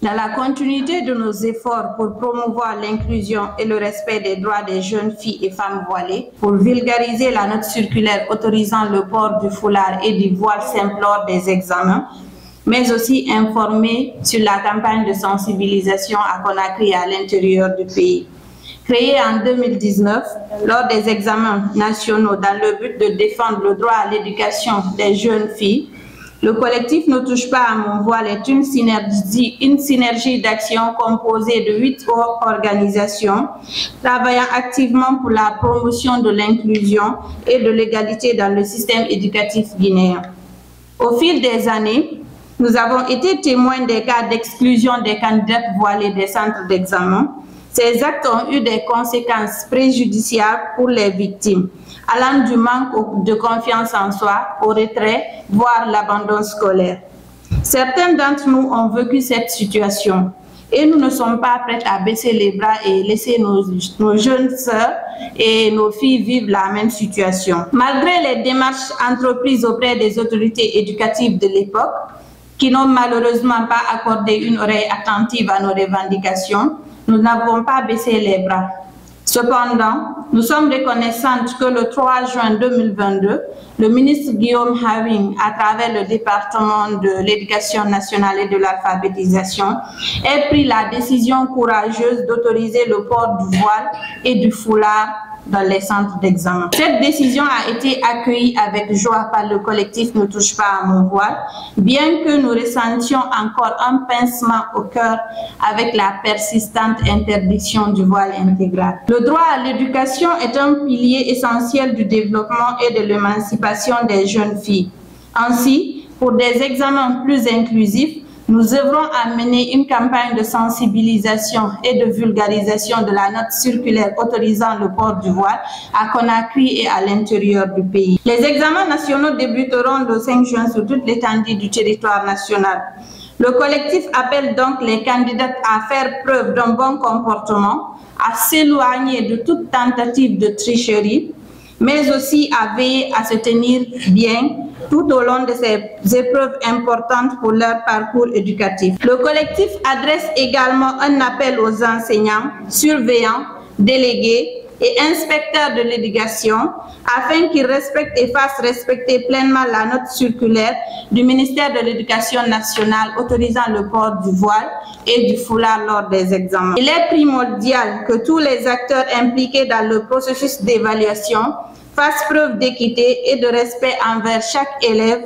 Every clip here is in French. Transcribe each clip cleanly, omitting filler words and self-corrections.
Dans la continuité de nos efforts pour promouvoir l'inclusion et le respect des droits des jeunes filles et femmes voilées, pour vulgariser la note circulaire autorisant le port du foulard et du voile simple lors des examens, mais aussi informer sur la campagne de sensibilisation à Conakry et à l'intérieur du pays. Créé en 2019 lors des examens nationaux dans le but de défendre le droit à l'éducation des jeunes filles, le collectif Ne touche pas à mon voile est une synergie d'action composée de 8 organisations travaillant activement pour la promotion de l'inclusion et de l'égalité dans le système éducatif guinéen. Au fil des années, nous avons été témoins des cas d'exclusion des candidates voilées des centres d'examen. Ces actes ont eu des conséquences préjudiciables pour les victimes, allant du manque de confiance en soi au retrait, voire l'abandon scolaire. Certains d'entre nous ont vécu cette situation et nous ne sommes pas prêts à baisser les bras et laisser nos jeunes sœurs et nos filles vivre la même situation. Malgré les démarches entreprises auprès des autorités éducatives de l'époque, qui n'ont malheureusement pas accordé une oreille attentive à nos revendications, nous n'avons pas baissé les bras. Cependant, nous sommes reconnaissantes que le 3 juin 2022, le ministre Guillaume Hawing, à travers le département de l'Éducation nationale et de l'alphabétisation, ait pris la décision courageuse d'autoriser le port du voile et du foulard dans les centres d'examen. Cette décision a été accueillie avec joie par le collectif Ne touche pas à mon voile, bien que nous ressentions encore un pincement au cœur avec la persistante interdiction du voile intégral. Le droit à l'éducation est un pilier essentiel du développement et de l'émancipation des jeunes filles. Ainsi, pour des examens plus inclusifs, nous œuvrons à mener une campagne de sensibilisation et de vulgarisation de la note circulaire autorisant le port du voile à Conakry et à l'intérieur du pays. Les examens nationaux débuteront le 5 juin sur toute l'étendue du territoire national. Le collectif appelle donc les candidates à faire preuve d'un bon comportement, à s'éloigner de toute tentative de tricherie, mais aussi à veiller à se tenir bien tout au long de ces épreuves importantes pour leur parcours éducatif. Le collectif adresse également un appel aux enseignants, surveillants, délégués et inspecteurs de l'éducation afin qu'ils respectent et fassent respecter pleinement la note circulaire du ministère de l'Éducation nationale autorisant le port du voile et du foulard lors des examens. Il est primordial que tous les acteurs impliqués dans le processus d'évaluation fassent preuve d'équité et de respect envers chaque élève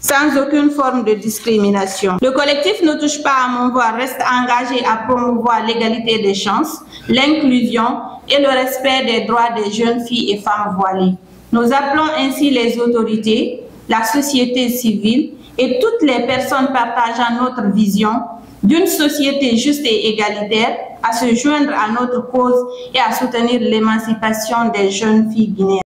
sans aucune forme de discrimination. Le collectif Ne touche pas à mon voile reste engagé à promouvoir l'égalité des chances, l'inclusion et le respect des droits des jeunes filles et femmes voilées. Nous appelons ainsi les autorités, la société civile et toutes les personnes partageant notre vision d'une société juste et égalitaire à se joindre à notre cause et à soutenir l'émancipation des jeunes filles guinéennes.